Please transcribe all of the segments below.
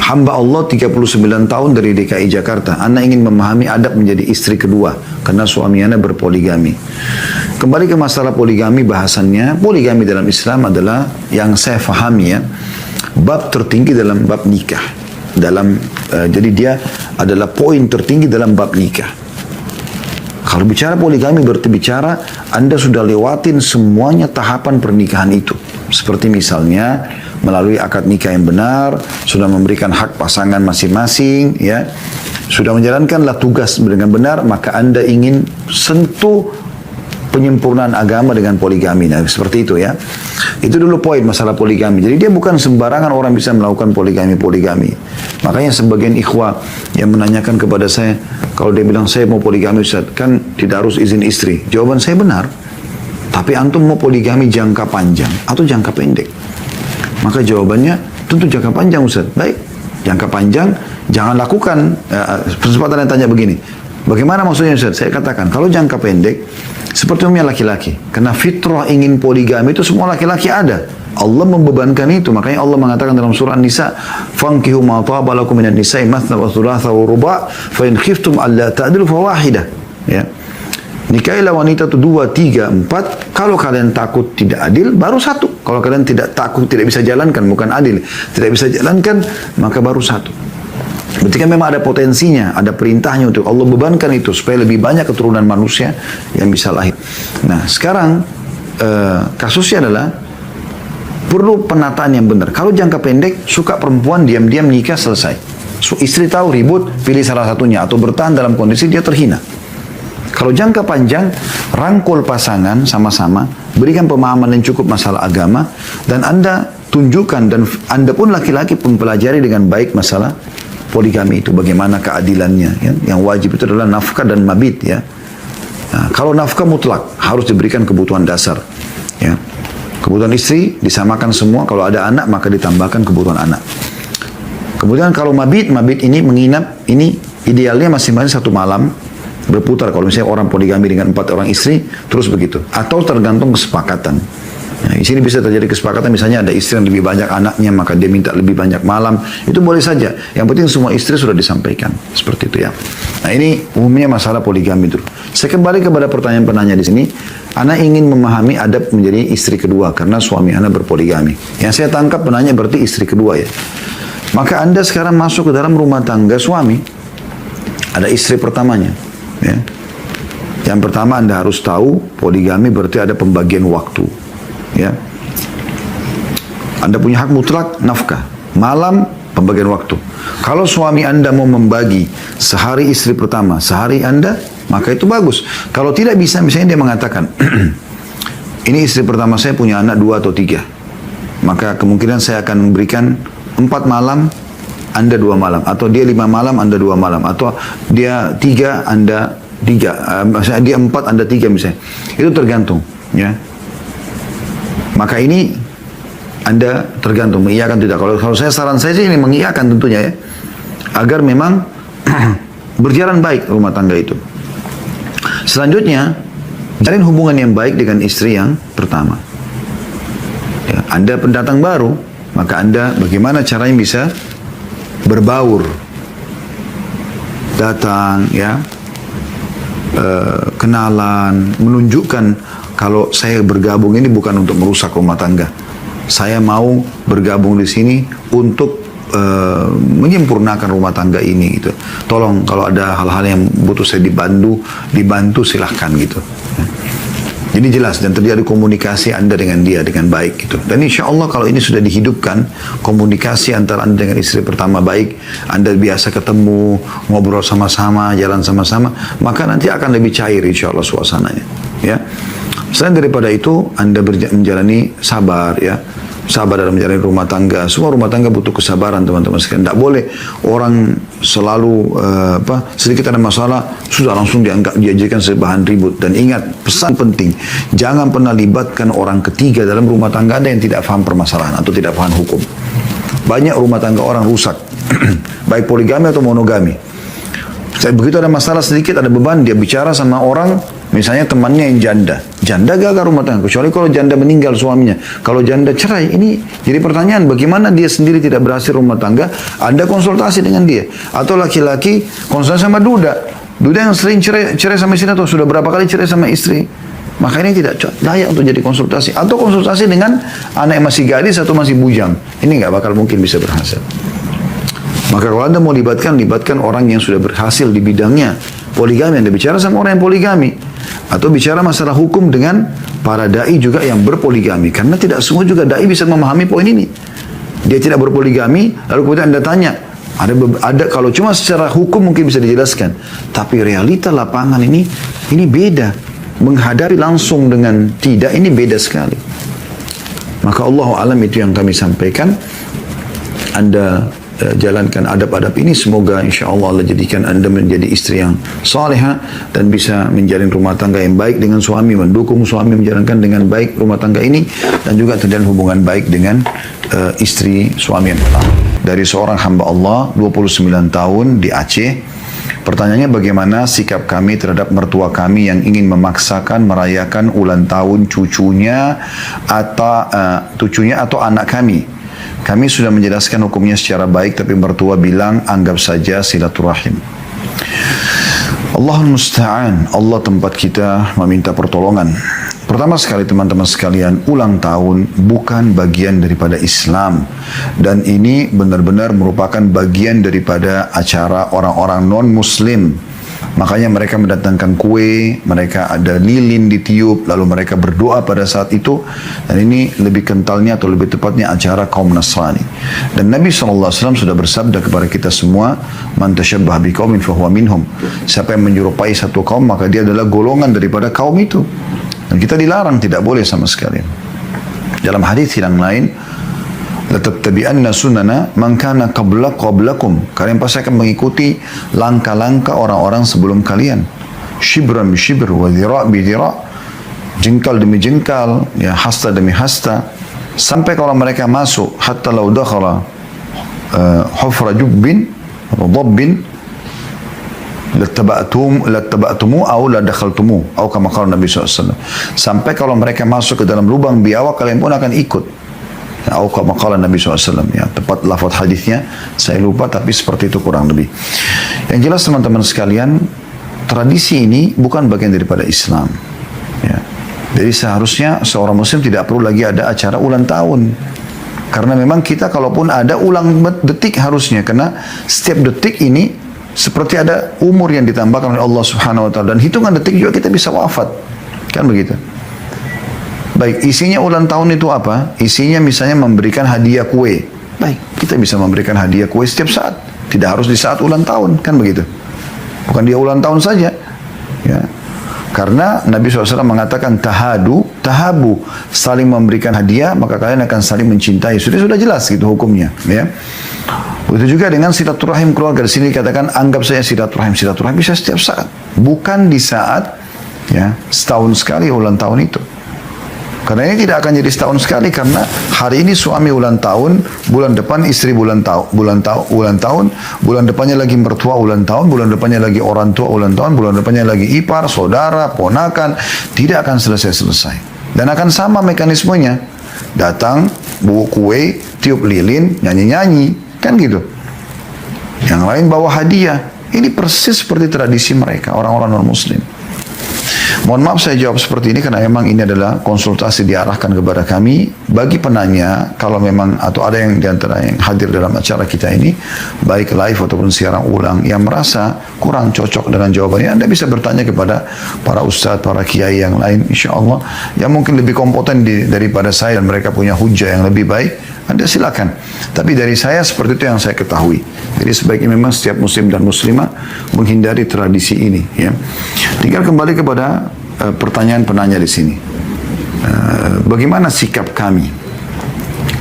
hamba Allah 39 tahun dari DKI Jakarta. Ana ingin memahami adab menjadi istri kedua karena suami ana berpoligami. Kembali ke masalah poligami, bahasannya poligami dalam Islam adalah yang saya fahami ya, bab tertinggi dalam bab nikah. Jadi dia adalah poin tertinggi dalam bab nikah. Kalau bicara poligami berarti bicara Anda sudah lewatin semuanya tahapan pernikahan itu. Seperti misalnya melalui akad nikah yang benar, sudah memberikan hak pasangan masing-masing, ya, sudah menjalankanlah tugas dengan benar, maka Anda ingin sentuh penyempurnaan agama dengan poligami. Nah, seperti itu ya. Itu dulu poin masalah poligami. Jadi dia bukan sembarangan orang bisa melakukan poligami. Makanya sebagian ikhwah yang menanyakan kepada saya, kalau dia bilang saya mau poligami Ustaz, kan tidak harus izin istri. Jawaban saya benar. Tapi antum mau poligami jangka panjang atau jangka pendek? Maka jawabannya tentu jangka panjang Ustaz. Baik, jangka panjang jangan lakukan. Kesempatan yang tanya begini, bagaimana maksudnya Ustaz? Saya katakan, kalau jangka pendek, seperti umumnya laki-laki. Karena fitrah ingin poligami itu semua laki-laki ada. Allah membebankan itu. Makanya Allah mengatakan dalam surah An-Nisa, "Fankihu ma taba lakum minan nisa'i mathna wa thulatha wa ruba' fa in khiftum alla ta'dilu fawahidah." Ya. Nikahilah wanita itu 2, 3, 4. Kalau kalian takut tidak adil, baru 1. Kalau kalian tidak takut, tidak bisa jalankan, bukan adil, tidak bisa jalankan, maka baru 1. Berarti kan memang ada potensinya, ada perintahnya untuk Allah bebankan itu supaya lebih banyak keturunan manusia yang bisa lahir. Nah, sekarang kasusnya adalah perlu penataan yang benar. Kalau jangka pendek, suka perempuan diam-diam nikah selesai. Istri tahu ribut, pilih salah satunya atau bertahan dalam kondisi dia terhina. Kalau jangka panjang, rangkul pasangan sama-sama, berikan pemahaman yang cukup masalah agama, dan Anda tunjukkan, dan Anda pun laki-laki mempelajari dengan baik masalah poligami itu, bagaimana keadilannya. Ya. Yang wajib itu adalah nafkah dan mabit. Ya. Nah, kalau nafkah mutlak, harus diberikan kebutuhan dasar. Ya. Kebutuhan istri disamakan semua, kalau ada anak maka ditambahkan kebutuhan anak. Kemudian kalau mabit ini menginap, ini idealnya masing-masing 1 malam, berputar. Kalau misalnya orang poligami dengan 4 orang istri, terus begitu. Atau tergantung kesepakatan. Nah, di sini bisa terjadi kesepakatan, misalnya ada istri yang lebih banyak anaknya, maka dia minta lebih banyak malam. Itu boleh saja. Yang penting semua istri sudah disampaikan. Seperti itu ya. Nah, ini umumnya masalah poligami itu. Saya kembali kepada pertanyaan penanya di sini. Ana ingin memahami adab menjadi istri kedua karena suami ana berpoligami. Yang saya tangkap penanya berarti istri kedua ya. Maka Anda sekarang masuk ke dalam rumah tangga suami. Ada istri pertamanya. Ya. Yang pertama Anda harus tahu poligami berarti ada pembagian waktu. Ya. Anda punya hak mutlak nafkah. Malam pembagian waktu. Kalau suami Anda mau membagi sehari istri pertama, sehari Anda, maka itu bagus. Kalau tidak bisa, misalnya dia mengatakan, ini istri pertama saya punya anak 2 atau 3. Maka kemungkinan saya akan memberikan 4 malam, Anda 2 malam. Atau dia 5 malam, Anda 2 malam. Atau dia 3, Anda 3. Misalnya dia 4, Anda 3 misalnya. Itu tergantung. Ya. Maka ini Anda tergantung, mengiyakan tidak. Kalau saya saran saya sih ini mengiyakan tentunya ya. Agar memang berjalan baik rumah tangga itu. Selanjutnya, jalin hubungan yang baik dengan istri yang pertama. Ya, Anda pendatang baru, maka Anda bagaimana caranya bisa berbaur, datang, ya, kenalan, menunjukkan kalau saya bergabung ini bukan untuk merusak rumah tangga. Saya mau bergabung di sini untuk menyempurnakan rumah tangga ini gitu. Tolong kalau ada hal-hal yang butuh saya dibantu silahkan gitu. Jadi jelas dan terjadi komunikasi Anda dengan dia dengan baik gitu. Dan insya Allah kalau ini sudah dihidupkan komunikasi antara Anda dengan istri pertama baik, Anda biasa ketemu, ngobrol sama-sama, jalan sama-sama, maka nanti akan lebih cair insya Allah suasananya. Ya. Selain daripada itu, Anda menjalani sabar ya. Sabar dalam menjalani rumah tangga. Semua rumah tangga butuh kesabaran teman-teman sekalian. Tidak boleh orang selalu sedikit ada masalah sudah langsung dijadikan sebahan ribut. Dan ingat pesan penting, jangan pernah libatkan orang ketiga dalam rumah tangga Anda yang tidak paham permasalahan atau tidak paham hukum. Banyak rumah tangga orang rusak, baik poligami atau monogami. Begitu ada masalah sedikit, ada beban, dia bicara sama orang Misalnya temannya yang janda. Janda gagal rumah tangga. Kecuali kalau janda meninggal suaminya. Kalau janda cerai, ini jadi pertanyaan bagaimana dia sendiri tidak berhasil rumah tangga. Anda konsultasi dengan dia. Atau laki-laki konsultasi sama duda. Duda yang sering cerai sama istri atau sudah berapa kali cerai sama istri. Maka ini tidak layak untuk jadi konsultasi. Atau konsultasi dengan anak yang masih gadis atau masih bujang. Ini nggak bakal mungkin bisa berhasil. Maka kalau Anda mau libatkan orang yang sudah berhasil di bidangnya poligami. Anda bicara sama orang yang poligami. Atau bicara masalah hukum dengan para da'i juga yang berpoligami. Karena tidak semua juga da'i bisa memahami poin ini. Dia tidak berpoligami, lalu kemudian Anda tanya. Ada kalau cuma secara hukum mungkin bisa dijelaskan. Tapi realita lapangan ini beda. Menghadapi langsung dengan tidak, ini beda sekali. Maka Allah alam itu yang kami sampaikan. Anda jalankan adab-adab ini, semoga insya Allah jadikan Anda menjadi istri yang salehah dan bisa menjalin rumah tangga yang baik dengan suami, mendukung suami menjalankan dengan baik rumah tangga ini, dan juga terjalin hubungan baik dengan istri suami yang pertama. Dari seorang hamba Allah 29 tahun di Aceh. Pertanyaannya, bagaimana sikap kami terhadap mertua kami yang ingin memaksakan merayakan ulang tahun cucunya atau anak kami. Kami sudah menjelaskan hukumnya secara baik, tapi mertua bilang anggap saja silaturahim. Allahul musta'an, Allah tempat kita meminta pertolongan. Pertama sekali teman-teman sekalian, ulang tahun bukan bagian daripada Islam. Dan ini benar-benar merupakan bagian daripada acara orang-orang non-Muslim. Makanya mereka mendatangkan kue, mereka ada lilin ditiup, lalu mereka berdoa pada saat itu. Dan ini lebih kentalnya atau lebih tepatnya acara kaum Nasrani. Dan Nabi SAW sudah bersabda kepada kita semua, "Man tasyabbah biqaumin fahuwa minhum." Siapa yang menyerupai satu kaum, maka dia adalah golongan daripada kaum itu. Dan kita dilarang, tidak boleh sama sekali. Dalam hadis yang lain, "Latattabi'anna sunana man kana qablakum." Kalian pasti akan mengikuti langkah-langkah orang-orang sebelum kalian. Shibran bi shibr wa dhira' bi dhira'. Jengkal demi jengkal, ya, hasta demi hasta. Sampai kalau mereka masuk, hatta law dakhala hufra jubbin wa dabbin lattaba'tumu aw la dakhaltumu atau kama qala Nabi SAW. Sampai kalau mereka masuk ke dalam lubang biawak, kalian pun akan ikut. Atau kama qala Nabi SAW. Ya, tepat lafaz hadisnya saya lupa, tapi seperti itu kurang lebih. Yang jelas teman-teman sekalian, tradisi ini bukan bagian daripada Islam. Ya. Jadi seharusnya seorang muslim tidak perlu lagi ada acara ulang tahun. Karena memang kita kalaupun ada ulang detik harusnya, karena setiap detik ini seperti ada umur yang ditambahkan oleh Allah Subhanahu wa taala, dan hitungan detik juga kita bisa wafat. Kan begitu. Baik, isinya ulang tahun itu apa? Isinya misalnya memberikan hadiah kue. Baik, kita bisa memberikan hadiah kue setiap saat. Tidak harus di saat ulang tahun, kan begitu. Bukan dia ulang tahun saja. Ya. Karena Nabi SAW mengatakan tahabu, saling memberikan hadiah, maka kalian akan saling mencintai. Sudah jelas gitu hukumnya. Ya. Begitu juga dengan silaturahim keluarga. Di sini dikatakan anggap saya silaturahim bisa setiap saat. Bukan di saat ya setahun sekali ulang tahun itu. Karena ini tidak akan jadi setahun sekali, karena hari ini suami ulang tahun, bulan depan istri ulang tahun, bulan depannya lagi mertua ulang tahun, bulan depannya lagi orang tua ulang tahun, bulan depannya lagi ipar, saudara, ponakan, tidak akan selesai-selesai. Dan akan sama mekanismenya. Datang, bawa kue, tiup lilin, nyanyi-nyanyi, kan gitu. Yang lain bawa hadiah. Ini persis seperti tradisi mereka, orang-orang non-muslim. Mohon maaf saya jawab seperti ini karena memang ini adalah konsultasi diarahkan kepada kami. Bagi penanya, kalau memang atau ada yang diantara yang hadir dalam acara kita ini, baik live ataupun siaran ulang, yang merasa kurang cocok dengan jawabannya, Anda bisa bertanya kepada para ustadz, para kiai yang lain, insya Allah, yang mungkin lebih kompeten daripada saya dan mereka punya hujah yang lebih baik. Anda silakan. Tapi dari saya seperti itu yang saya ketahui. Jadi sebaiknya memang setiap muslim dan muslimah menghindari tradisi ini. Ya. Tinggal kembali kepada pertanyaan penanya di sini. Bagaimana sikap kami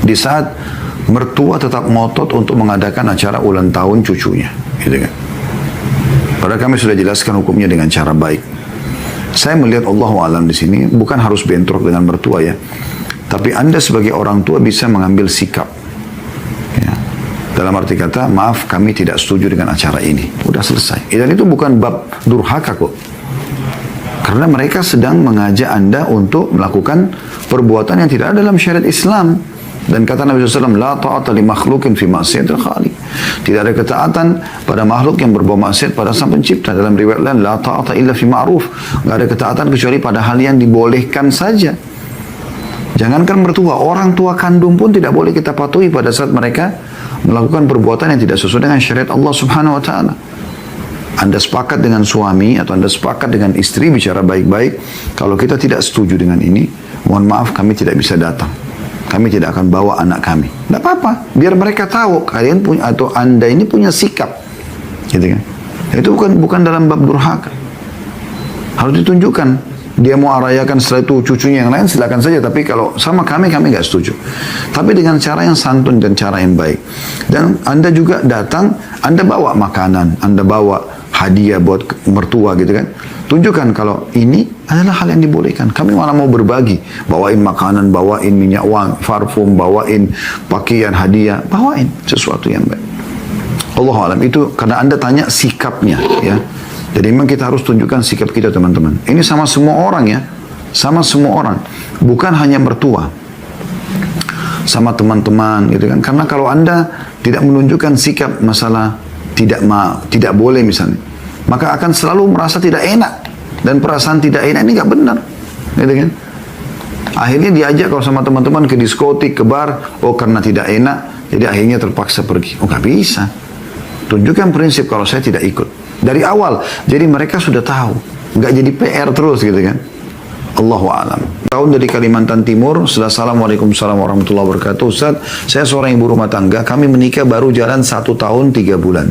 di saat mertua tetap ngotot untuk mengadakan acara ulang tahun cucunya, gitu kan? Padahal kami sudah jelaskan hukumnya dengan cara baik. Saya melihat Allahu a'lam di sini bukan harus bentrok dengan mertua ya. Tapi Anda sebagai orang tua bisa mengambil sikap. Ya. Dalam arti kata, maaf kami tidak setuju dengan acara ini. Udah selesai. Dan itu bukan bab durhaka kok. Karena mereka sedang mengajak Anda untuk melakukan perbuatan yang tidak ada dalam syariat Islam. Dan kata Nabi SAW, la ta'ata li makhlukin fi ma'siyatil khaliq. Tidak ada ketaatan pada makhluk yang berbuat maksiat pada sang pencipta. Dalam riwayat lain, la ta'ata illa fi ma'ruf. Tidak ada ketaatan kecuali pada hal yang dibolehkan saja. Jangankan mertua, orang tua kandung pun tidak boleh kita patuhi pada saat mereka melakukan perbuatan yang tidak sesuai dengan syariat Allah Subhanahu wa taala. Anda sepakat dengan suami atau Anda sepakat dengan istri bicara baik-baik, kalau kita tidak setuju dengan ini, mohon maaf kami tidak bisa datang. Kami tidak akan bawa anak kami. Tidak apa-apa, biar mereka tahu kalian punya atau Anda ini punya sikap. Gitu kan? Itu bukan dalam bab durhaka. Harus ditunjukkan. Dia mau arayakan setelah itu cucunya yang lain, silakan saja. Tapi kalau sama kami nggak setuju. Tapi dengan cara yang santun dan cara yang baik. Dan Anda juga datang, Anda bawa makanan, Anda bawa hadiah buat mertua gitu kan. Tunjukkan kalau ini adalah hal yang dibolehkan. Kami malah mau berbagi. Bawain makanan, bawain minyak wangi, parfum, bawain pakaian, hadiah. Bawain sesuatu yang baik. Allah alam, itu karena Anda tanya sikapnya ya. Jadi memang kita harus tunjukkan sikap kita teman-teman. Ini sama semua orang ya. Sama semua orang. Bukan hanya mertua. Sama teman-teman gitu kan. Karena kalau Anda tidak menunjukkan sikap masalah tidak boleh misalnya, maka akan selalu merasa tidak enak. Dan perasaan tidak enak ini nggak benar. Gitu kan. Akhirnya diajak kalau sama teman-teman ke diskotik, ke bar. Oh karena tidak enak, jadi akhirnya terpaksa pergi. Oh nggak bisa. Tunjukkan prinsip kalau saya tidak ikut. Dari awal, jadi mereka sudah tahu. Nggak jadi PR terus gitu kan. Allahu a'lam. Tahun dari Kalimantan Timur. Assalamualaikum warahmatullahi wabarakatuh. Ustaz, saya seorang ibu rumah tangga. Kami menikah baru jalan 1 tahun 3 bulan.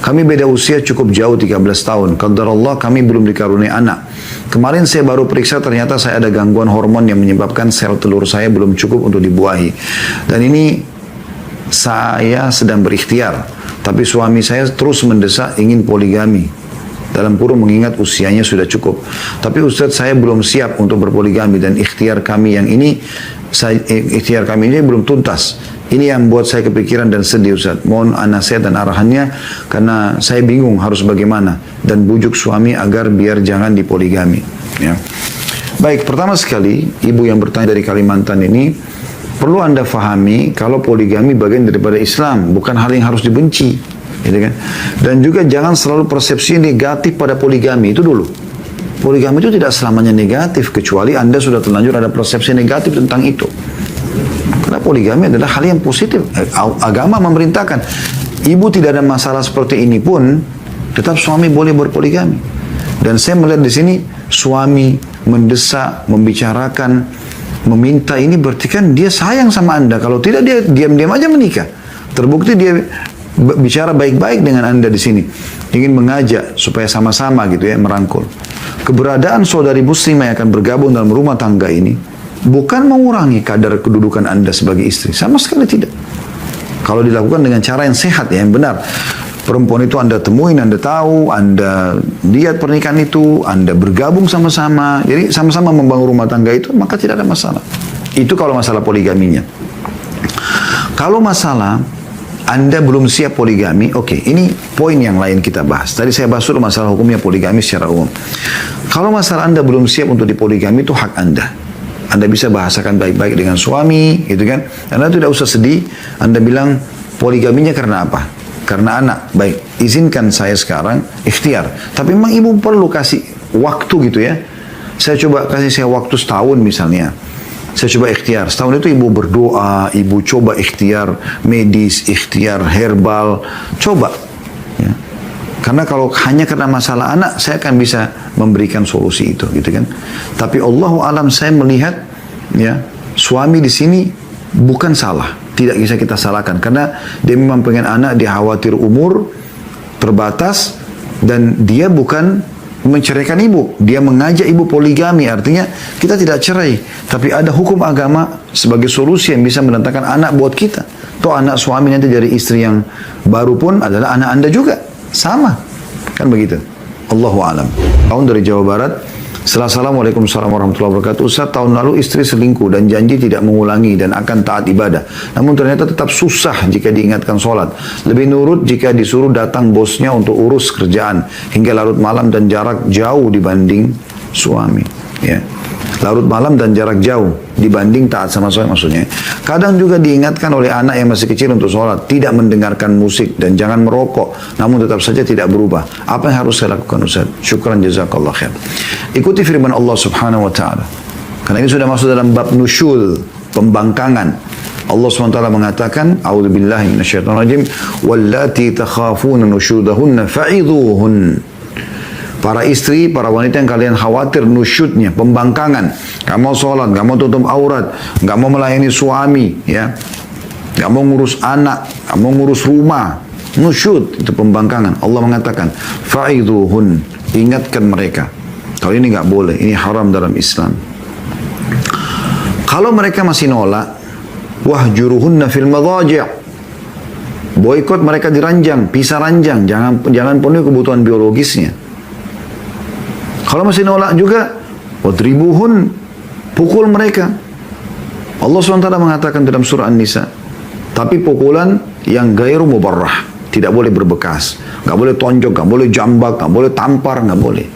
Kami beda usia cukup jauh 13 tahun. Qadarullah kami belum dikaruniai anak. Kemarin saya baru periksa ternyata saya ada gangguan hormon yang menyebabkan sel telur saya belum cukup untuk dibuahi. Dan ini saya sedang berikhtiar. Tapi suami saya terus mendesak ingin poligami. Dalam kurung mengingat usianya sudah cukup. Tapi Ustaz saya belum siap untuk berpoligami dan ikhtiar kami ini belum tuntas. Ini yang buat saya kepikiran dan sedih Ustaz. Mohon nasihat dan arahannya karena saya bingung harus bagaimana dan bujuk suami agar biar jangan dipoligami. Ya. Baik, pertama sekali ibu yang bertanya dari Kalimantan ini perlu Anda fahami kalau poligami bagian daripada Islam, bukan hal yang harus dibenci. Gitu kan? Dan juga jangan selalu persepsi negatif pada poligami, itu dulu. Poligami itu tidak selamanya negatif, kecuali Anda sudah terlanjur ada persepsi negatif tentang itu. Karena poligami adalah hal yang positif. Agama memerintahkan. Ibu tidak ada masalah seperti ini pun, tetap suami boleh berpoligami. Dan saya melihat di sini, suami mendesak, membicarakan, meminta ini berarti kan dia sayang sama Anda. Kalau tidak dia diam-diam aja menikah. Terbukti dia bicara baik-baik dengan Anda di sini. Ingin mengajak supaya sama-sama gitu ya, merangkul. Keberadaan saudari muslimah yang akan bergabung dalam rumah tangga ini bukan mengurangi kadar kedudukan Anda sebagai istri. Sama sekali tidak. Kalau dilakukan dengan cara yang sehat ya, yang benar. Perempuan itu Anda temuin, Anda tahu, Anda lihat pernikahan itu, Anda bergabung sama-sama. Jadi sama-sama membangun rumah tangga itu, maka tidak ada masalah. Itu kalau masalah poligaminya. Kalau masalah Anda belum siap poligami, oke, ini poin yang lain kita bahas. Tadi saya bahas dulu masalah hukumnya poligami secara umum. Kalau masalah Anda belum siap untuk dipoligami, itu hak Anda. Anda bisa bahasakan baik-baik dengan suami, gitu kan. Anda tidak usah sedih, Anda bilang poligaminya karena apa? Karena anak. Baik, izinkan saya sekarang ikhtiar. Tapi memang ibu perlu kasih waktu gitu ya. Saya coba kasih saya waktu setahun misalnya. Saya coba ikhtiar. Setahun itu ibu berdoa, ibu coba ikhtiar medis, ikhtiar herbal. Coba. Ya. Karena kalau hanya karena masalah anak, saya akan bisa memberikan solusi itu, gitu kan. Tapi Allahu alam saya melihat, ya, suami di sini bukan salah. Tidak bisa kita salahkan. Karena dia memang pengen anak, dia khawatir umur terbatas. Dan dia bukan menceraikan ibu. Dia mengajak ibu poligami. Artinya kita tidak cerai. Tapi ada hukum agama sebagai solusi yang bisa mendatangkan anak buat kita. Toh anak suami nanti dari istri yang baru pun adalah anak Anda juga. Sama. Kan begitu. Allahu a'lam. Tahun dari Jawa Barat. Assalamualaikum warahmatullahi wabarakatuh. Ustaz, tahun lalu istri selingkuh dan janji tidak mengulangi dan akan taat ibadah. Namun ternyata tetap susah jika diingatkan sholat. Lebih nurut jika disuruh datang bosnya untuk urus kerjaan hingga larut malam dan jarak jauh dibanding suami. Ya. Larut malam dan jarak jauh dibanding taat sama suami maksudnya. Kadang juga diingatkan oleh anak yang masih kecil untuk sholat, tidak mendengarkan musik dan jangan merokok, namun tetap saja tidak berubah. Apa yang harus saya lakukan Ustaz? Syukran jazakallah khair. Ikuti firman Allah Subhanahu wa taala. Karena ini sudah masuk dalam bab nusyul, pembangkangan. Allah SWT mengatakan, A'udzubillahi minasyaitonirrajim, wallati takhafuna nusyudahunna fa'idhuhun. Para istri, para wanita yang kalian khawatir nusyudnya, pembangkangan, gak mau sholat, gak mau tutup aurat, gak mau melayani suami, ya, gak mau ngurus anak, gak mau ngurus rumah, nusyud itu pembangkangan. Allah mengatakan, fa'idhuhun, ingatkan mereka. Kalau ini gak boleh, ini haram dalam Islam. Kalau mereka masih nolak, wahjuruhunna fil madhaji', boikot mereka di ranjang, pisah ranjang, jangan penuhi kebutuhan biologisnya. Kalau masih nolak juga, wadribuhun, pukul mereka. Allah SWT mengatakan dalam surah An-Nisa, tapi pukulan yang gairu mubarrah, tidak boleh berbekas, gak boleh tonjok, gak boleh jambak, gak boleh tampar, gak boleh.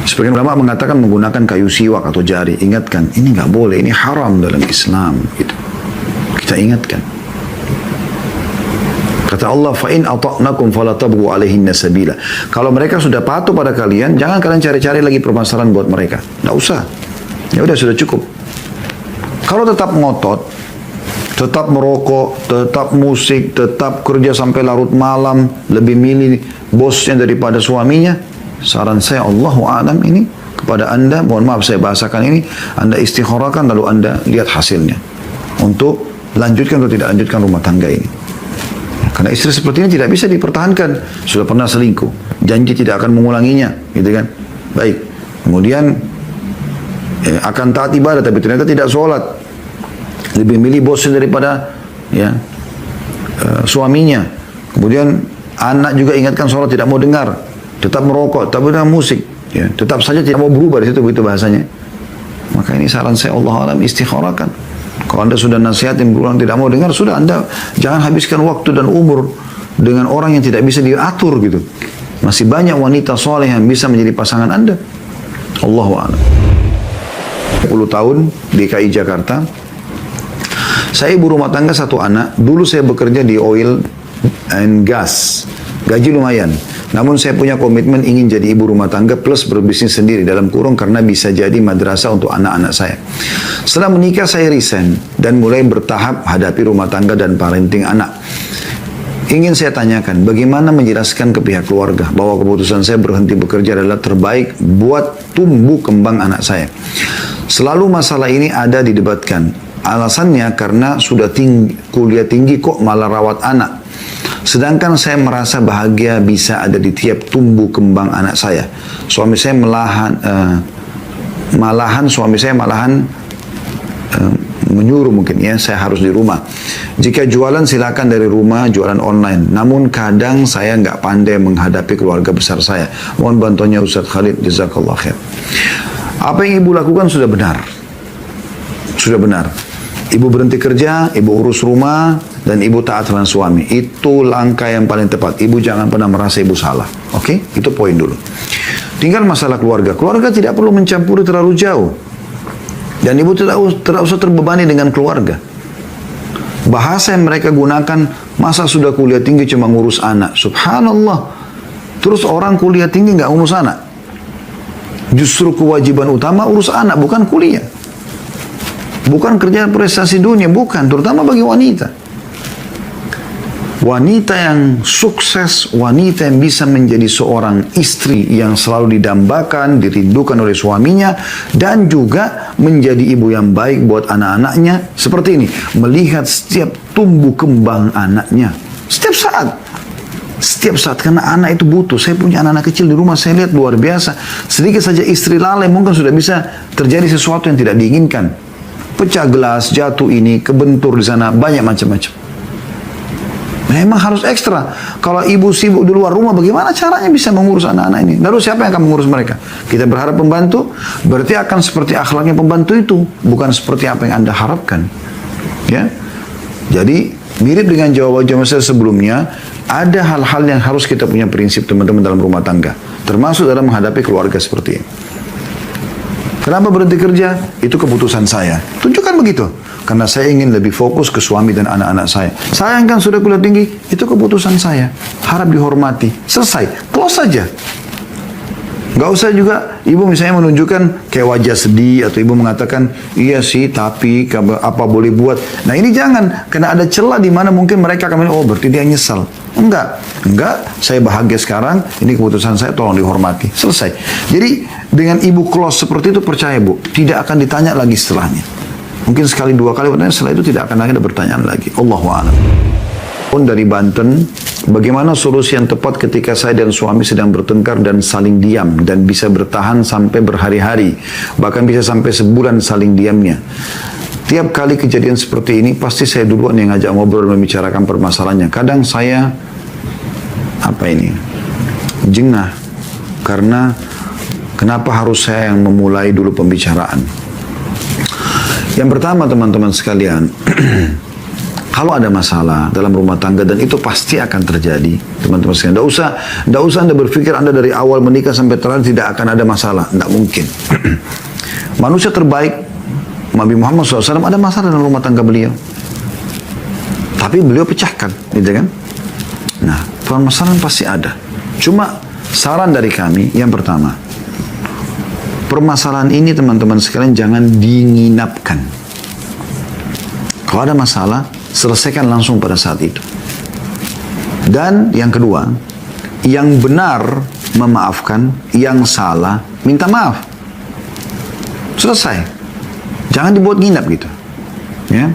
Sebagian ulama mengatakan menggunakan kayu siwak atau jari. Ingatkan, ini gak boleh, ini haram dalam Islam. Gitu. Kita ingatkan. Kata Allah, فَإِنْ أَطَعْنَكُمْ فَلَا تَبْغُوا عَلَيْهِنَّ سَبِيلًا. Kalau mereka sudah patuh pada kalian, jangan kalian cari-cari lagi permasalahan buat mereka. Nggak usah. Ya udah, sudah cukup. Kalau tetap ngotot, tetap merokok, tetap musik, tetap kerja sampai larut malam, lebih milih bosnya daripada suaminya, saran saya Allahu a'lam ini kepada Anda, mohon maaf saya bahasakan ini, Anda istikharahkan lalu Anda lihat hasilnya. Untuk lanjutkan atau tidak lanjutkan rumah tangga ini. Karena istri seperti ini tidak bisa dipertahankan. Sudah pernah selingkuh, janji tidak akan mengulanginya, gitu kan? Baik. Kemudian akan taat ibadah, tapi ternyata tidak sholat. Lebih milih bosnya daripada ya suaminya. Kemudian anak juga ingatkan sholat, tidak mau dengar, tetap merokok, tetap dengar musik, ya, tetap saja tidak mau berubah. Di situ begitu bahasanya. Maka ini saran saya, Allah alam, istikharahkan. Kalau Anda sudah nasihatin berulang tidak mau dengar, sudah Anda jangan habiskan waktu dan umur dengan orang yang tidak bisa diatur gitu. Masih banyak wanita soleh yang bisa menjadi pasangan Anda. Allahu a'lam. 10 tahun di DKI Jakarta. Saya ibu rumah tangga satu anak. Dulu saya bekerja di oil and gas. Gaji lumayan. Namun saya punya komitmen ingin jadi ibu rumah tangga plus berbisnis sendiri dalam kurung karena bisa jadi madrasah untuk anak-anak saya. Setelah menikah saya resign dan mulai bertahap hadapi rumah tangga dan parenting anak. Ingin saya tanyakan bagaimana menjelaskan ke pihak keluarga bahwa keputusan saya berhenti bekerja adalah terbaik buat tumbuh kembang anak saya. Selalu masalah ini ada didebatkan. Alasannya karena sudah kuliah tinggi kok malah rawat anak. Sedangkan saya merasa bahagia bisa ada di tiap tumbuh kembang anak saya. Suami saya malahan menyuruh mungkin ya, saya harus di rumah. Jika jualan silakan dari rumah, jualan online. Namun kadang saya nggak pandai menghadapi keluarga besar saya. Mohon bantuannya Ustaz Khalid, jazakallah khair. Apa yang ibu lakukan sudah benar. Sudah benar. Ibu berhenti kerja, ibu urus rumah, dan ibu taat dengan suami. Itu langkah yang paling tepat. Ibu jangan pernah merasa ibu salah. Oke? Itu poin dulu. Tinggal masalah keluarga. Keluarga tidak perlu mencampuri terlalu jauh. Dan ibu tidak usah terbebani dengan keluarga. Bahasa yang mereka gunakan, masa sudah kuliah tinggi cuma ngurus anak. Subhanallah. Terus orang kuliah tinggi nggak ngurus anak. Justru kewajiban utama urus anak, bukan kuliah. Bukan kerja prestasi dunia, bukan. Terutama bagi wanita. Wanita yang sukses, wanita yang bisa menjadi seorang istri yang selalu didambakan, dirindukan oleh suaminya, dan juga menjadi ibu yang baik buat anak-anaknya. Seperti ini, melihat setiap tumbuh kembang anaknya. Setiap saat. Setiap saat, karena anak itu butuh. Saya punya anak-anak kecil di rumah, saya lihat luar biasa. Sedikit saja istri lalai, mungkin sudah bisa terjadi sesuatu yang tidak diinginkan. Pecah gelas, jatuh ini, kebentur di sana, banyak macam-macam. Memang harus ekstra. Kalau ibu sibuk di luar rumah, bagaimana caranya bisa mengurus anak-anak ini? Lalu siapa yang akan mengurus mereka? Kita berharap pembantu, berarti akan seperti akhlaknya pembantu itu, bukan seperti apa yang Anda harapkan. Ya, jadi Mirip dengan jawab-jawab saya sebelumnya, ada hal-hal yang harus kita punya prinsip teman-teman dalam rumah tangga. Termasuk dalam menghadapi keluarga seperti ini. Kenapa berhenti kerja? Itu keputusan saya. Tunjukkan begitu. Karena saya ingin lebih fokus ke suami dan anak-anak saya. Sayang kan sudah kuliah tinggi? Itu keputusan saya. Harap dihormati. Selesai. Close saja. Gak usah juga ibu misalnya menunjukkan kayak wajah sedih atau ibu mengatakan iya sih tapi apa boleh buat. Nah ini jangan, karena ada celah di mana mungkin mereka akan bilang oh berarti dia nyesal. Enggak, saya bahagia sekarang, ini keputusan saya, tolong dihormati. Selesai. Jadi dengan ibu close seperti itu, percaya bu, tidak akan ditanya lagi setelahnya. Mungkin sekali dua kali bertanya, setelah itu tidak akan lagi ada pertanyaan lagi. Allahu a'lam. Dari Banten, bagaimana solusi yang tepat ketika saya dan suami sedang bertengkar dan saling diam dan bisa bertahan sampai berhari-hari, bahkan bisa sampai sebulan saling diamnya. Tiap kali kejadian seperti ini pasti saya duluan yang ngajak ngobrol dan membicarakan permasalahannya. Kadang saya jengah karena kenapa harus saya yang memulai dulu pembicaraan. Yang pertama teman-teman sekalian, kalau ada masalah dalam rumah tangga dan itu pasti akan terjadi, teman-teman sekalian. Tidak usah Anda berpikir Anda dari awal menikah sampai terakhir tidak akan ada masalah. Tidak mungkin. Manusia terbaik, Nabi Muhammad SAW ada masalah dalam rumah tangga beliau. Tapi beliau pecahkan, gitu kan? Nah, permasalahan pasti ada. Cuma saran dari kami, yang pertama, permasalahan ini teman-teman sekalian jangan diinginapkan. Kalau ada masalah, selesaikan langsung pada saat itu. Dan yang kedua, yang benar memaafkan, yang salah minta maaf. Selesai. Jangan dibuat nginap gitu. Ya.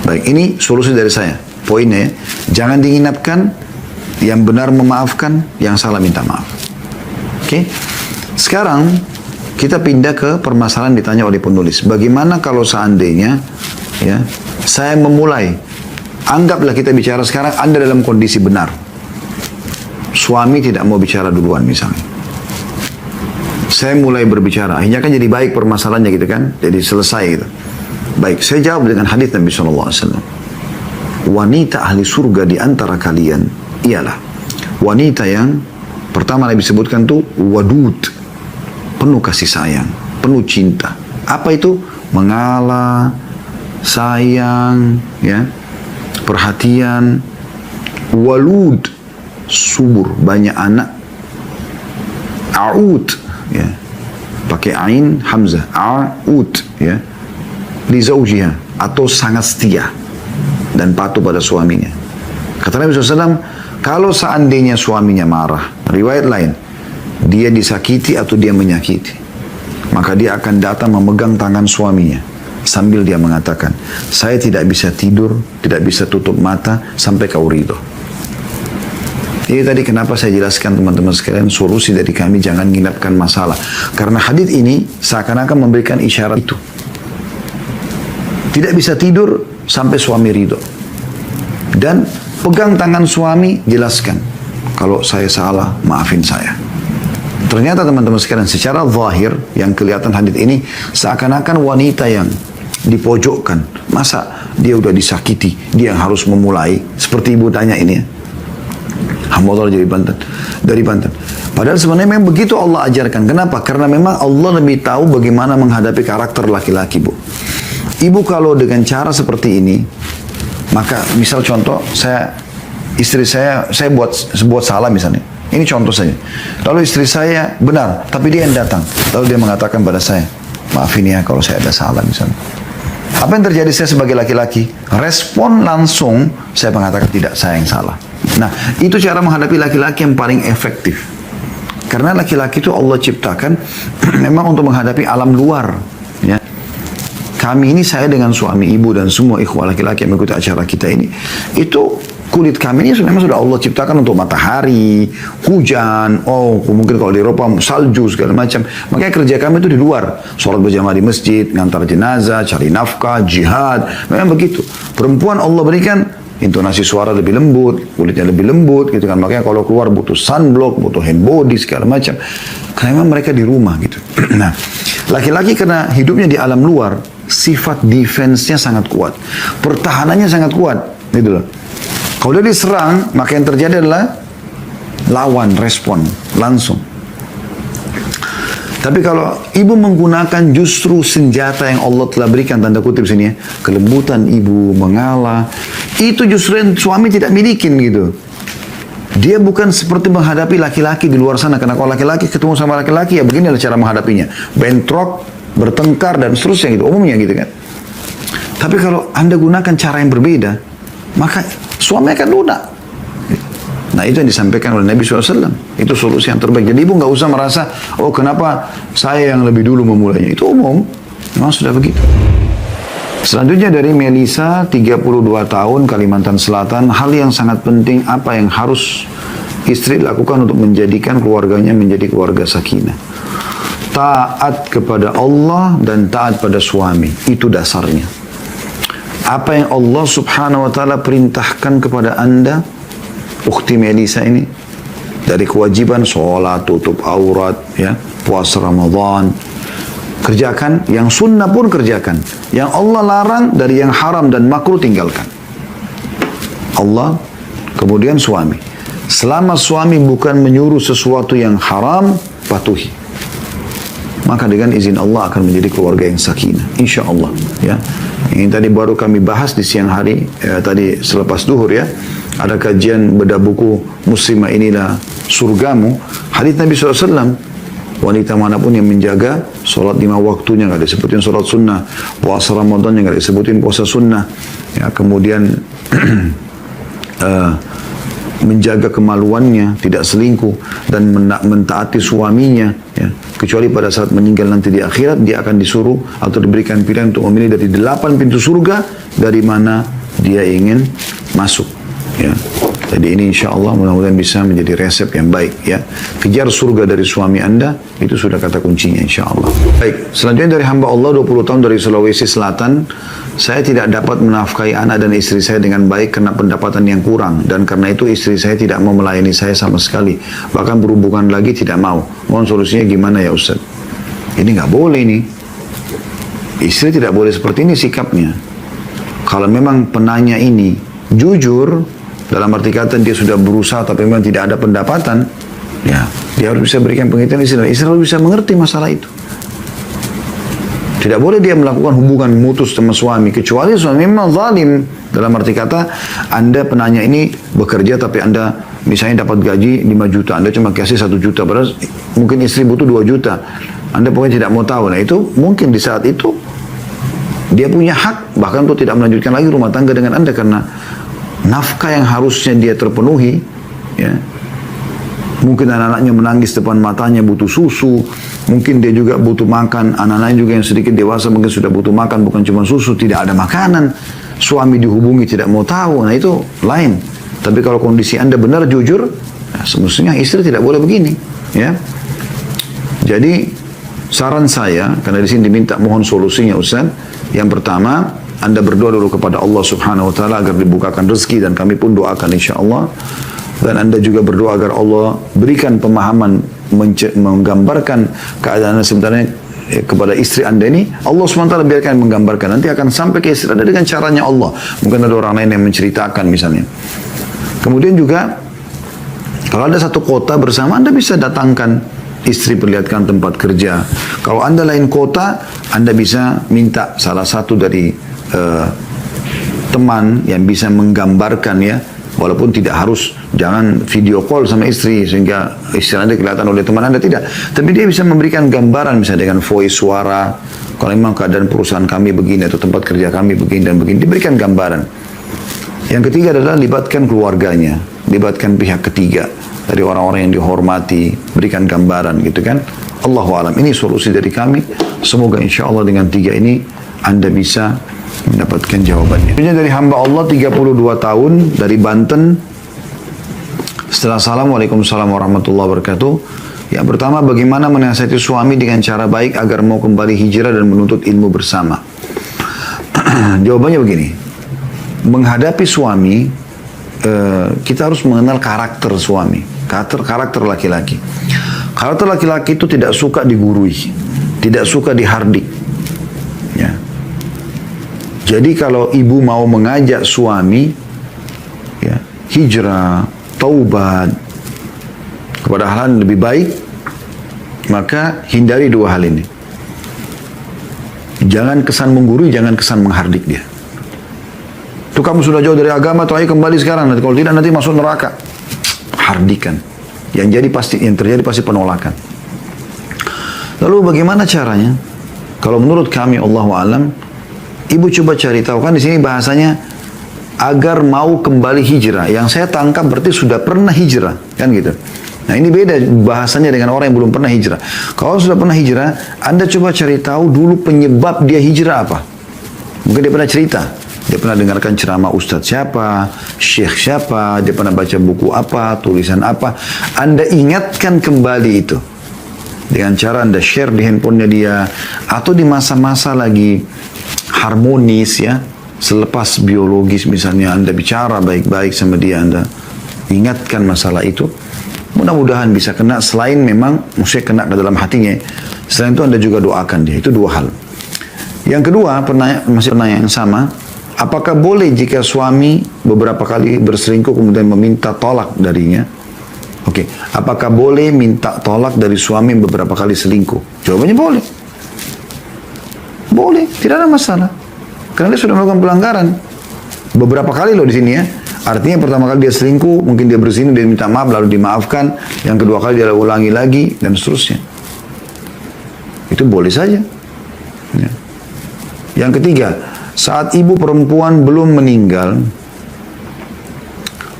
Baik, ini solusi dari saya. Poinnya, jangan diinapkan, yang benar memaafkan, yang salah minta maaf. Oke. Sekarang kita pindah ke permasalahan ditanya oleh penulis. Bagaimana kalau seandainya ya, saya memulai, anggaplah kita bicara sekarang, Anda dalam kondisi benar. Suami tidak mau bicara duluan misalnya. Saya mulai berbicara, akhirnya kan jadi baik permasalahannya gitu kan, jadi selesai gitu. Baik, saya jawab dengan hadis Nabi SAW. Wanita ahli surga di antara kalian ialah wanita yang pertama Nabi sebutkan tuh wadud, penuh kasih sayang, penuh cinta. Apa itu? Mengalah, sayang, ya, perhatian, walud, subur, banyak anak, aud, ya, pakai ain hamzah, aud, ya, li zaujiha, atau sangat setia dan patuh pada suaminya. Kata Nabi SAW, kalau seandainya suaminya marah, riwayat lain, dia disakiti atau dia menyakiti, maka dia akan datang memegang tangan suaminya sambil dia mengatakan, saya tidak bisa tidur, tidak bisa tutup mata sampai kau ridho. Ini tadi kenapa saya jelaskan teman-teman sekalian, solusi dari kami jangan nginapkan masalah. Karena hadis ini seakan-akan memberikan isyarat itu. Tidak bisa tidur sampai suami ridho. Dan pegang tangan suami, jelaskan, kalau saya salah, maafin saya. Ternyata teman-teman sekalian, secara zahir yang kelihatan hadis ini seakan-akan wanita yang dipojokkan. Masa dia udah disakiti, dia yang harus memulai? Seperti ibu tanya ini ya. Hamba jadi dari Banten. Padahal sebenarnya memang begitu Allah ajarkan. Kenapa? Karena memang Allah lebih tahu bagaimana menghadapi karakter laki-laki, bu. Ibu kalau dengan cara seperti ini, maka misal contoh, istri saya buat salah misalnya. Ini contoh saja. Lalu istri saya benar, tapi dia yang datang. Lalu dia mengatakan pada saya, maafin ya kalau saya ada salah misalnya. Apa yang terjadi saya sebagai laki-laki? Respon langsung saya mengatakan tidak, saya yang salah. Nah, itu cara menghadapi laki-laki yang paling efektif. Karena laki-laki itu Allah ciptakan memang untuk menghadapi alam luar. Ya. Kami ini, saya dengan suami, ibu dan semua ikhwah laki-laki yang mengikuti acara kita ini, itu kulit kami ini memang sudah Allah ciptakan untuk matahari, hujan, mungkin kalau di Eropa salju segala macam. Makanya kerja kami itu di luar, sholat berjamaah di masjid, ngantar jenazah, cari nafkah, jihad, memang begitu. Perempuan Allah berikan intonasi suara lebih lembut, kulitnya lebih lembut, gitu kan. Makanya kalau keluar butuh sunblock, butuh hand body segala macam. Karena memang mereka di rumah gitu. Nah, laki-laki karena hidupnya di alam luar, sifat defense-nya sangat kuat, pertahanannya sangat kuat. Gitu loh. Kalau dia diserang, maka yang terjadi adalah lawan, respon, langsung. Tapi kalau ibu menggunakan justru senjata yang Allah telah berikan, tanda kutip sini ya, kelembutan ibu, mengalah, itu justru yang suami tidak milikin gitu. Dia bukan seperti menghadapi laki-laki di luar sana, karena kalau laki-laki ketemu sama laki-laki ya begini adalah cara menghadapinya, bentrok, bertengkar dan seterusnya gitu, umumnya gitu kan. Tapi kalau Anda gunakan cara yang berbeda, maka suami akan lunak. Nah itu yang disampaikan oleh Nabi SAW. Itu solusi yang terbaik. Jadi ibu nggak usah merasa, oh kenapa saya yang lebih dulu memulainya. Itu umum. Memang sudah begitu. Selanjutnya dari Melisa, 32 tahun, Kalimantan Selatan. Hal yang sangat penting, apa yang harus istri lakukan untuk menjadikan keluarganya menjadi keluarga sakinah. Taat kepada Allah dan taat pada suami. Itu dasarnya. Apa yang Allah subhanahu wa ta'ala perintahkan kepada Anda, ukhti Melisa ini, dari kewajiban sholat, tutup aurat, ya, puasa Ramadan, kerjakan. Yang sunnah pun kerjakan. Yang Allah larang dari yang haram dan makruh tinggalkan. Allah, kemudian suami. Selama suami bukan menyuruh sesuatu yang haram, patuhi. Maka dengan izin Allah akan menjadi keluarga yang sakinah. Insya Allah. Ya. Ini tadi baru kami bahas di siang hari, tadi selepas duhur ya. Ada kajian bedah buku Muslimah Inilah Surgamu. Hadits Nabi SAW. Wanita manapun yang menjaga sholat 5 waktunya, nggak disebutin sholat sunnah. Puasa Ramadan yang nggak disebutin puasa sunnah. Ya, kemudian menjaga kemaluannya, tidak selingkuh, dan mentaati suaminya, ya. Kecuali pada saat meninggal nanti di akhirat, dia akan disuruh atau diberikan pilihan untuk memilih dari 8 pintu surga, dari mana dia ingin masuk. Ya. Jadi ini insya Allah mudah-mudahan bisa menjadi resep yang baik. Ya. Kejar surga dari suami Anda, itu sudah kata kuncinya insya Allah. Baik, selanjutnya dari hamba Allah 20 tahun dari Sulawesi Selatan. Saya tidak dapat menafkahi anak dan istri saya dengan baik karena pendapatan yang kurang. Dan karena itu istri saya tidak mau melayani saya sama sekali. Bahkan berhubungan lagi tidak mau. Mohon solusinya gimana ya Ustaz? Ini nggak boleh nih. Istri tidak boleh seperti ini sikapnya. Kalau memang penanya ini jujur, dalam arti kata dia sudah berusaha tapi memang tidak ada pendapatan, ya dia harus bisa berikan pengertian istri. Istri harus bisa mengerti masalah itu. Tidak boleh dia melakukan hubungan mutus sama suami, kecuali suami memang zalim. Dalam arti kata, Anda penanya ini bekerja tapi Anda misalnya dapat gaji 5 juta, Anda cuma kasih 1 juta, padahal mungkin istri butuh 2 juta. Anda pokoknya tidak mau tahu. Nah itu mungkin di saat itu dia punya hak bahkan untuk tidak melanjutkan lagi rumah tangga dengan Anda, karena nafkah yang harusnya dia terpenuhi, ya. Mungkin anak-anaknya menangis depan matanya butuh susu, mungkin dia juga butuh makan, anak-anaknya juga yang sedikit dewasa mungkin sudah butuh makan, bukan cuma susu, tidak ada makanan, suami dihubungi tidak mau tahu, nah itu lain. Tapi kalau kondisi Anda benar jujur, nah semestinya istri tidak boleh begini, ya. Jadi saran saya, karena di sini diminta mohon solusinya Ustaz, yang pertama, Anda berdoa dulu kepada Allah Subhanahu wa taala agar dibukakan rezeki, dan kami pun doakan insyaallah. Dan Anda juga berdoa agar Allah berikan pemahaman menggambarkan keadaan sebenarnya kepada istri Anda ini. Allah SWT biarkan menggambarkan, nanti akan sampai ke istri Anda dengan caranya Allah. Mungkin ada orang lain yang menceritakan misalnya. Kemudian juga kalau ada satu kota bersama, Anda bisa datangkan istri, perlihatkan tempat kerja. Kalau Anda lain kota, Anda bisa minta salah satu dari teman yang bisa menggambarkan, ya. Walaupun tidak harus, jangan video call sama istri sehingga istri Anda kelihatan oleh teman Anda, tidak. Tapi dia bisa memberikan gambaran misalnya dengan voice suara. Kalau memang keadaan perusahaan kami begini atau tempat kerja kami begini dan begini, diberikan gambaran. Yang ketiga adalah libatkan keluarganya, libatkan pihak ketiga dari orang-orang yang dihormati, berikan gambaran gitu kan. Allahu a'lam. Ini solusi dari kami. Semoga insya Allah dengan 3 ini Anda bisa mendapatkan jawabannya. Ini dari hamba Allah 32 tahun dari Banten. Setelah assalamualaikum warahmatullahi wabarakatuh. Yang pertama, bagaimana menasihati suami dengan cara baik agar mau kembali hijrah dan menuntut ilmu bersama? Jawabannya begini. Menghadapi suami, kita harus mengenal karakter suami, karakter laki-laki. Karakter laki-laki itu tidak suka digurui, tidak suka dihardik. Ya. Jadi kalau ibu mau mengajak suami ya, hijrah, taubat kepada hal yang lebih baik, maka hindari dua hal ini. Jangan kesan menggurui, jangan kesan menghardik dia. Itu kamu sudah jauh dari agama, tuh ayo kembali sekarang. Nanti kalau tidak nanti masuk neraka. Hardikan. Yang terjadi pasti penolakan. Lalu bagaimana caranya? Kalau menurut kami, Allahu a'lam, ibu coba cari tahu, kan di sini bahasanya agar mau kembali hijrah. Yang saya tangkap berarti sudah pernah hijrah, kan gitu. Nah ini beda bahasanya dengan orang yang belum pernah hijrah. Kalau sudah pernah hijrah, Anda coba cari tahu dulu penyebab dia hijrah apa. Mungkin dia pernah cerita. Dia pernah dengarkan ceramah ustadz siapa, syekh siapa, dia pernah baca buku apa, tulisan apa. Anda ingatkan kembali itu. Dengan cara Anda share di handphonenya dia. Atau di masa-masa lagi harmonis ya. Selepas biologis misalnya Anda bicara baik-baik sama dia, Anda ingatkan masalah itu. Mudah-mudahan bisa kena, selain memang mesti kena ke dalam hatinya. Selain itu Anda juga doakan dia. Itu dua hal. Yang kedua, masih pertanyaan yang sama. Apakah boleh jika suami beberapa kali berselingkuh kemudian meminta tolak darinya? Oke. Apakah boleh minta tolak dari suami yang beberapa kali selingkuh? Jawabannya boleh. Boleh, tidak ada masalah. Karena dia sudah melakukan pelanggaran. Beberapa kali loh di sini ya. Artinya pertama kali dia selingkuh, mungkin dia berzina, dia minta maaf, lalu dimaafkan. Yang kedua kali dia ulangi lagi, dan seterusnya. Itu boleh saja. Ya. Yang ketiga, saat ibu perempuan belum meninggal,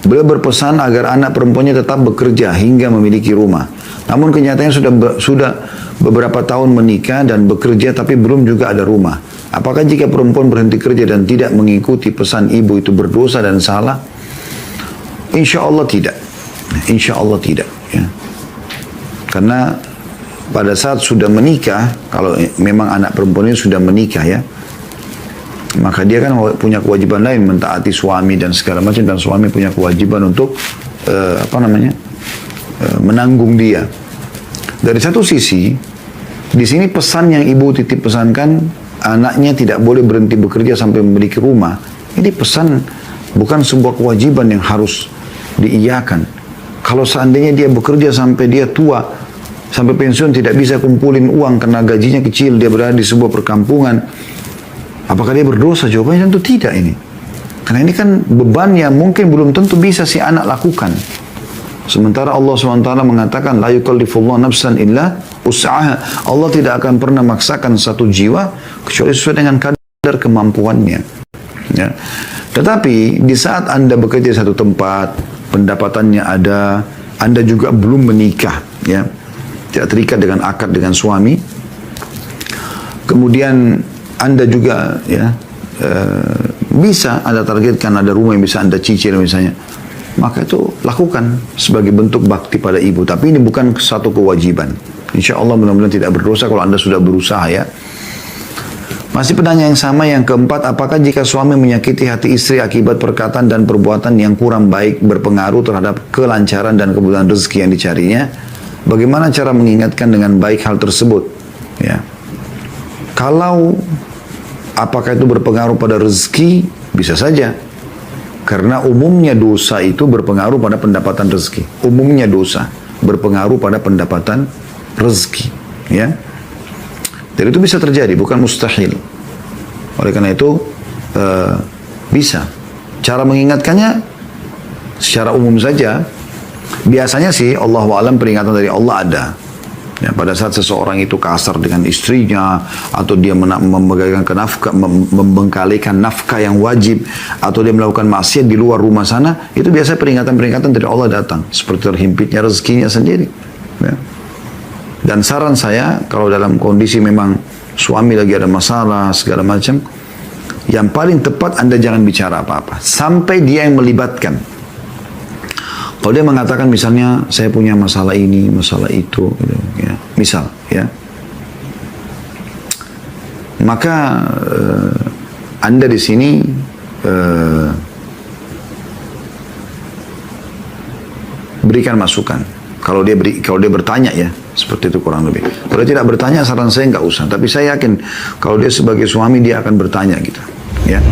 beliau berpesan agar anak perempuannya tetap bekerja hingga memiliki rumah. Namun kenyataannya sudah beberapa tahun menikah dan bekerja tapi belum juga ada rumah. Apakah jika perempuan berhenti kerja dan tidak mengikuti pesan ibu itu berdosa dan salah? Insya Allah tidak. Insya Allah tidak. Ya. Karena pada saat sudah menikah, kalau memang anak perempuan ini sudah menikah ya, maka dia kan punya kewajiban lain mentaati suami dan segala macam, dan suami punya kewajiban untuk menanggung dia. Dari satu sisi, di sini pesan yang ibu titip pesankan, anaknya tidak boleh berhenti bekerja sampai memiliki rumah. Ini pesan bukan sebuah kewajiban yang harus diiyakan. Kalau seandainya dia bekerja sampai dia tua, sampai pensiun tidak bisa kumpulin uang karena gajinya kecil, dia berada di sebuah perkampungan, apakah dia berdosa? Jawabannya tentu tidak ini. Karena ini kan beban yang mungkin belum tentu bisa si anak lakukan. Sementara Allah SWT mengatakan, la yukallifullahu nafsan illa usaha. Allah tidak akan pernah maksakan satu jiwa kecuali sesuai dengan kadar kemampuannya. Ya. Tetapi di saat Anda bekerja di satu tempat, pendapatannya ada, Anda juga belum menikah, ya, tidak terikat dengan akad dengan suami. Kemudian Anda juga ya bisa Anda targetkan ada rumah yang bisa Anda cicil misalnya, maka itu lakukan sebagai bentuk bakti pada ibu. Tapi ini bukan satu kewajiban. Insya Allah mudah-mudahan tidak berdosa kalau Anda sudah berusaha ya. Masih pertanyaan yang sama, yang keempat, apakah jika suami menyakiti hati istri akibat perkataan dan perbuatan yang kurang baik berpengaruh terhadap kelancaran dan kebutuhan rezeki yang dicarinya? Bagaimana cara mengingatkan dengan baik hal tersebut? Ya. Kalau apakah itu berpengaruh pada rezeki? Bisa saja. Karena umumnya dosa itu berpengaruh pada pendapatan rezeki. Umumnya dosa berpengaruh pada pendapatan rezeki. Ya. Dan itu bisa terjadi, bukan mustahil. Oleh karena itu, bisa. Cara mengingatkannya secara umum saja. Biasanya sih, Allahu a'lam, peringatan dari Allah ada. Ya, pada saat seseorang itu kasar dengan istrinya, atau dia membengkalikan nafkah yang wajib, atau dia melakukan maksiat di luar rumah sana, itu biasa peringatan-peringatan dari Allah datang. Seperti terhimpitnya rezekinya sendiri. Ya. Dan saran saya, kalau dalam kondisi memang suami lagi ada masalah, segala macam, yang paling tepat Anda jangan bicara apa-apa. Sampai dia yang melibatkan. Kalau dia mengatakan misalnya, saya punya masalah ini, masalah itu, gitu, ya, misal, ya. Maka Anda di sini berikan masukan. Kalau dia bertanya ya, seperti itu kurang lebih. Kalau dia tidak bertanya, saran saya nggak usah. Tapi saya yakin kalau dia sebagai suami dia akan bertanya gitu, ya.